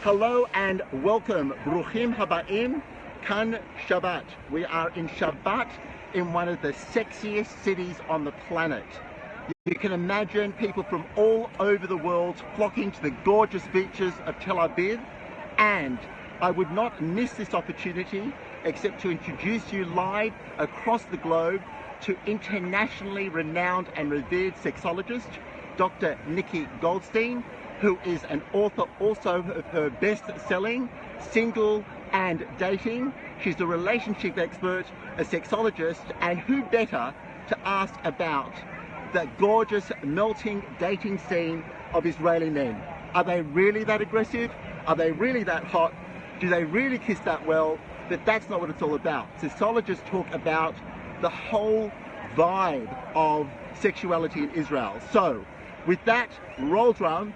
Hello and welcome. Bruchim Habaim, Kan Shabbat. We are in Shabbat in one of the sexiest cities on the planet. You can imagine people from all over the world flocking to the gorgeous beaches of Tel Aviv, and I would not miss this opportunity except to introduce you live across the globe to internationally renowned and revered sexologist, Dr. Nikki Goldstein, who is an author also of her best-selling Single and Dating. She's a relationship expert, a sexologist, and who better to ask about the gorgeous melting dating scene of Israeli men. Are they really that aggressive? Are they really that hot? Do they really kiss that well? But that's not what it's all about. Sexologists talk about the whole vibe of sexuality in Israel. So, with that, roll drum.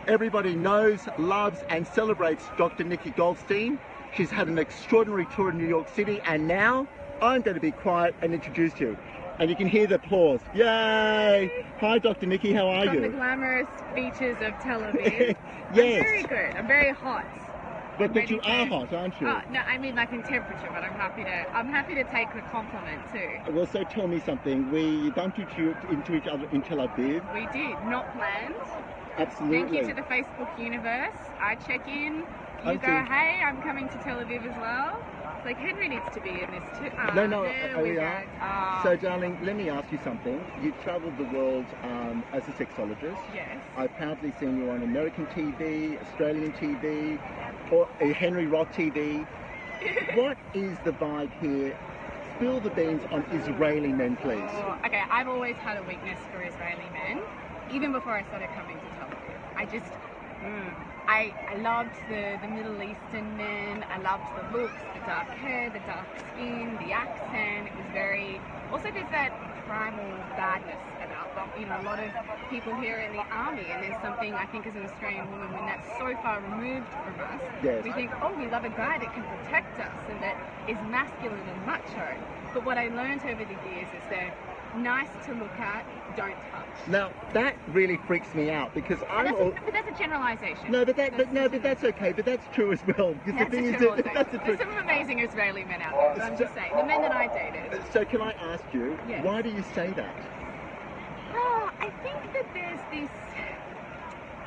Everybody knows, loves and celebrates Dr. Nikki Goldstein. She's had an extraordinary tour in New York City, and now I'm going to be quiet and introduce you. And you can hear the applause. Yay! Hi Dr. Nikki, how are you? From the glamorous beaches of Tel Aviv. Yes. I'm very good. I'm very hot. But you are hot, aren't you? Oh, no, I mean like in temperature, but I'm happy to take the compliment too. Well, so tell me something. We bumped into each other in Tel Aviv. We did, not planned. Absolutely. Thank you to the Facebook universe. I check in, you go, hey, I'm coming to Tel Aviv as well. It's like, Henry needs to be in this too. No, there we go. So darling, let me ask you something. You've travelled the world as a sexologist. Yes. I've proudly seen you on American TV, Australian TV, or Henry Roth TV. What is the vibe here? Spill the beans on Israeli men, please. Oh, okay, I've always had a weakness for Israeli men, even before I started coming to Tel Aviv. I loved the Middle Eastern men. I loved the looks, the dark hair, the dark skin, the accent. It was very, also there's that primal badness about them. You know, a lot of people here in the army, and there's something I think as an Australian woman, when that's so far removed from us, yes, we think, oh, we love a guy that can protect us and that is masculine and macho. But what I learned over the years is they're nice to look at, don't touch. Now that really freaks me out because but that's a generalization. No, but that's okay. But that's true as well. Because that's the thing a is that's the There's some amazing Israeli men out there. So I'm just saying, the men that I dated. So can I ask you, yes, why do you say that? Oh, I think that there's this,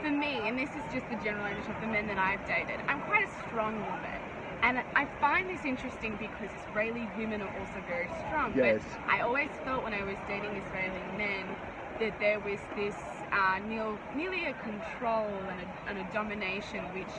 for me, and this is just the generalization of the men that I've dated. I'm quite a strong woman. And I find this interesting because Israeli women are also very strong. Yes. But I always felt when I was dating Israeli men that there was this nearly a control and a domination, which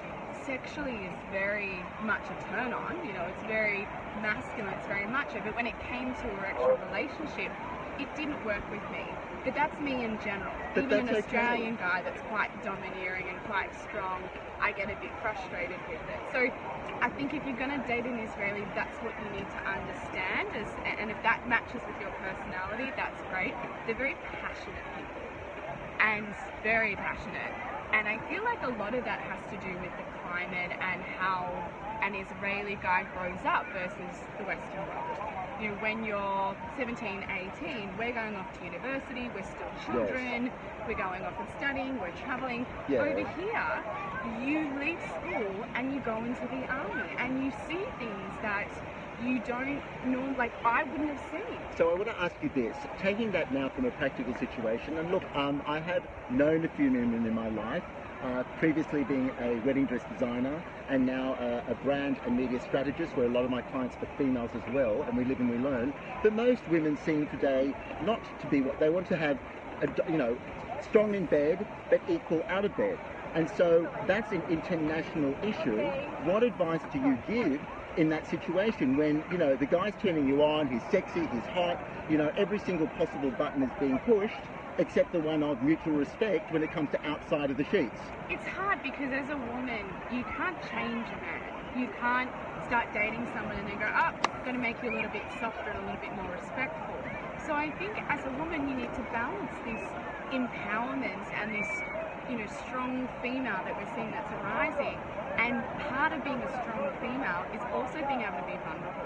sexually is very much a turn on. You know, it's very masculine, it's very macho. But when it came to an actual relationship, it didn't work with me. But that's me in general. But even an Australian guy that's quite domineering and quite strong, I get a bit frustrated with it. So I think if you're going to date an Israeli, that's what you need to understand. And if that matches with your personality, that's great. They're very passionate people. And very passionate. And I feel like a lot of that has to do with the climate and how an Israeli guy grows up versus the Western world. You know, when you're 17, 18, we're going off to university, we're still children, yes, we're going off and studying, we're traveling. Yeah. Over here, you leave school and you go into the army and you see things that you don't know, like I wouldn't have seen. So I want to ask you this, taking that now from a practical situation, and look, I have known a few women in my life, previously being a wedding dress designer and now a brand and media strategist where a lot of my clients are females as well, and we live and we learn. But most women seem today not to be what they want to have, strong in bed but equal out of bed. And so that's an international issue. What advice do you give in that situation when, you know, the guy's turning you on, he's sexy, he's hot, you know, every single possible button is being pushed, except the one of mutual respect when it comes to outside of the sheets? It's hard because as a woman, you can't change a man. You can't start dating someone and then go, oh, I'm going to make you a little bit softer and a little bit more respectful. So I think as a woman, you need to balance this empowerment and this, you know, strong female that we're seeing that's arising. And part of being a strong female is also being able to be vulnerable.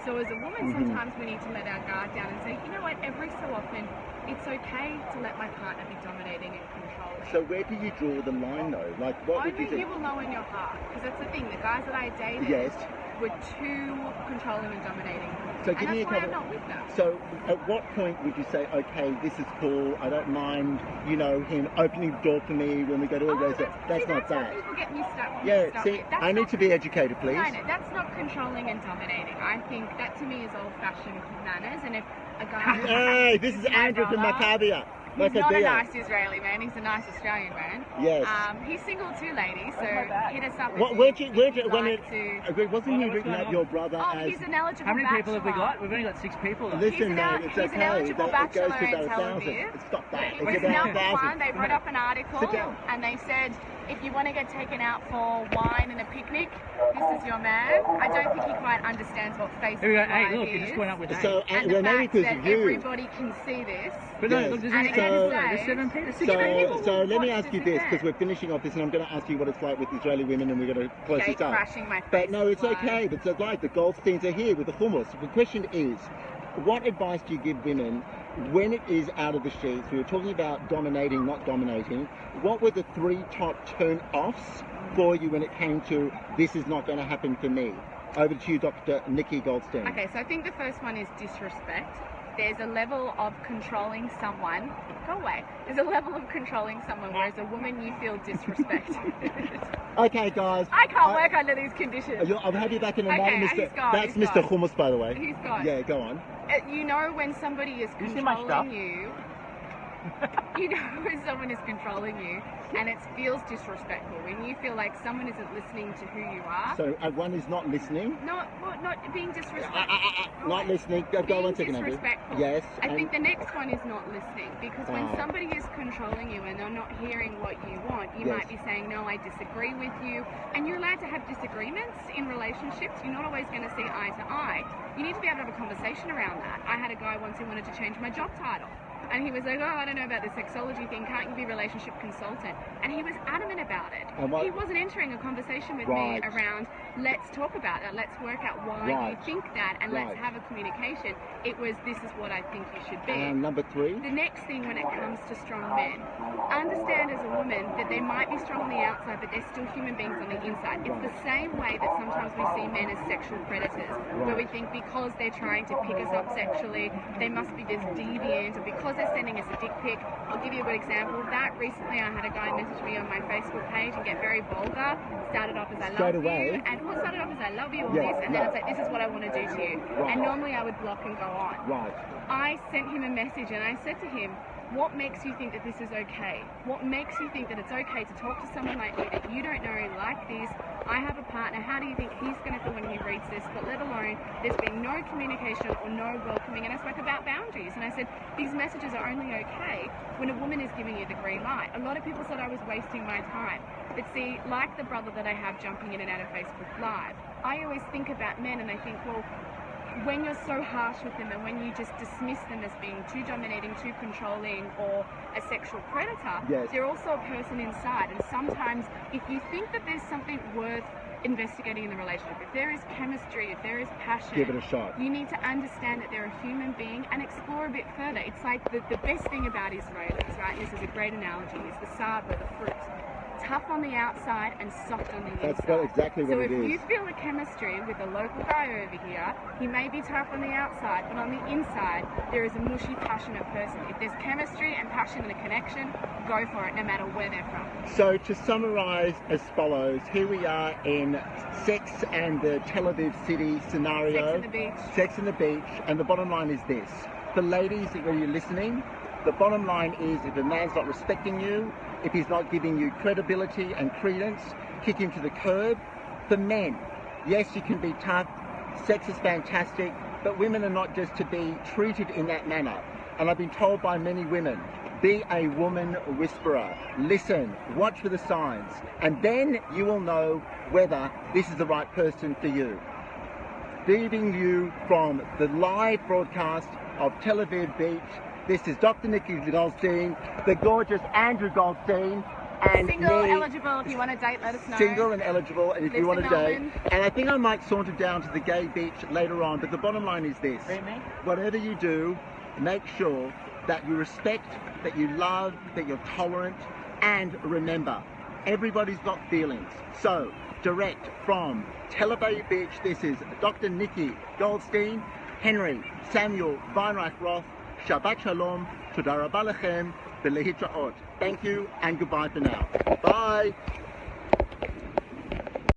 So as a woman, sometimes we need to let our guard down and say, you know what, every so often, it's okay to let my partner be dominating and controlling. So where do you draw the line though? Like what would you Only do? you will know in your heart, because that's the thing. The guys that I dated Yes. were too controlling and dominating. So And give me that's a why couple. I'm not with them. So at what point would you say, okay, this is cool, I don't mind, you know, him opening the door for me when we go to a restaurant. That's not What that. people get mixed up Yeah, with. see, That's I need not to be educated, please. No, that's not controlling and dominating. I think that to me is old-fashioned manners. And if a guy, Hey, this is my Andrew from brother, Maccabiah. he's not a nice Israeli man. He's a nice Australian man. Yes. He's single too, ladies. So hit us up. Where'd you, when like it, wasn't he written up your brother Oh, as... he's an eligible How many bachelor. people have we got? We've only got 6 people. Though. Listen, mate, it's he's okay. an eligible It goes bachelor to in about Tel 1,000. Aviv. Stop that. He was It's about number 1,000. one. They wrote up an article Sit down. and they said, if you want to get taken out for wine and a picnic, this is your man. I don't think he quite understands what Facebook Here we go. Live Hey, look, is. you just went up with 8. So, And the well, maybe fact because that of you. everybody can see this. But no, Yes. look, there's And only 8 again, people. say- There's 7 people. 6 people. So let me watch ask you this this, because event. we're finishing off this, and I'm going to ask you what it's like with Israeli women, and we're going to close Okay, this up. crashing my But no, Facebook it's Live. okay. But it's like the Goldsteins are here with the hummus. The question is, what advice do you give women when it is out of the sheets? We were talking about dominating, not dominating. What were the 3 top turn-offs for you when it came to this is not going to happen for me? Over to you, Dr. Nikki Goldstein. Okay, so I think the first one is disrespect. There's a level of controlling someone. Go away. There's a level of controlling someone where as a woman you feel disrespect. Okay, guys. I can't work under these conditions. I'll have you back in a Okay, moment, he's Mr. gone, That's he's Mr. gone. Hummus, by the way. He's gone. Yeah, go on. You know when somebody is You see my stuff? controlling you. You know when someone is controlling you and it feels disrespectful, when you feel like someone isn't listening to who you are. So one is not listening. Not being disrespectful. Not listening. Go Being one second, Andrew. disrespectful. Yes. I and- think the next one is not listening, because when Oh. somebody is controlling you and they're not hearing what you want, you Yes. might be saying, no, I disagree with you. And you're allowed to have disagreements in relationships. You're not always going to see eye to eye. You need to be able to have a conversation around that. I had a guy once who wanted to change my job title. And he was like, oh, I don't know about the sexology thing. Can't you be relationship consultant? And he was adamant about it. And what- He wasn't entering a conversation with Right. me around, let's talk about it. Let's work out why you Right. think that, and let's Right. have a communication. It was, this is what I think you should be. And number 3. The next thing when it comes to strong men, understand as a woman that they might be strong on the outside, but they're still human beings on the inside. It's the same way that sometimes we see men as sexual predators, where we think because they're trying to pick us up sexually, they must be this deviant, or because they're sending us a dick pic. I'll give you a good example of that. Recently I had a guy message me on my Facebook page and get very vulgar. Started off as I Straight love away? you, and started off as I love you, all Yeah, this, and then yeah. it's like, this is what I want to do to you. Right. And normally I would block and go on. Right. I sent him a message and I said to him, what makes you think that this is okay? What makes you think that it's okay to talk to someone like me that you don't know like this? I have a partner. How do you think he's going to feel when he reads this? But let alone, there's been no communication or no welcoming. And I spoke about boundaries. And I said, these messages are only okay when a woman is giving you the green light. A lot of people said I was wasting my time. But see, like the brother that I have jumping in and out of Facebook Live, I always think about men and I think, well, when you're so harsh with them and when you just dismiss them as being too dominating, too controlling, or a sexual predator, Yes. they're also a person inside. And sometimes if you think that there's something worth investigating in the relationship, if there is chemistry, if there is passion, Give it a shot. you need to understand that they're a human being and explore a bit further. It's like the best thing about Israelis, right? This is a great analogy, is the saba, the fruit. Tough on the outside and soft on the inside. That's exactly what so it if is. you feel a chemistry with a local guy over here, he may be tough on the outside, but on the inside, there is a mushy, passionate person. If there's chemistry and passion and a connection, go for it, no matter where they're from. So to summarise as follows, here we are in Sex and the Tel Aviv city scenario. Sex on the beach. Sex on the beach, and the bottom line is this. For ladies, when you're listening, the bottom line is if a man's not respecting you, if he's not giving you credibility and credence, kick him to the curb. For men, yes, you can be tough, sex is fantastic, but women are not just to be treated in that manner. And I've been told by many women, be a woman whisperer. Listen, watch for the signs, and then you will know whether this is the right person for you. Leaving you from the live broadcast of Tel Aviv Beach, this is Dr. Nikki Goldstein, the gorgeous Andrew Goldstein, And Single, me, eligible, if you want to date, let us know. single and eligible, and if you Lives want in to date. Melbourne. And I think I might saunter down to the gay beach later on, but the bottom line is this. Me? Whatever you do, make sure that you respect, that you love, that you're tolerant, and remember, everybody's got feelings. So, direct from Tel Aviv Beach, this is Dr. Nikki Goldstein, Henry Samuel Weinreich Roth, Shabbat Shalom, Toda Rabba Lechem, B'lehitraot. Thank you and goodbye for now. Bye.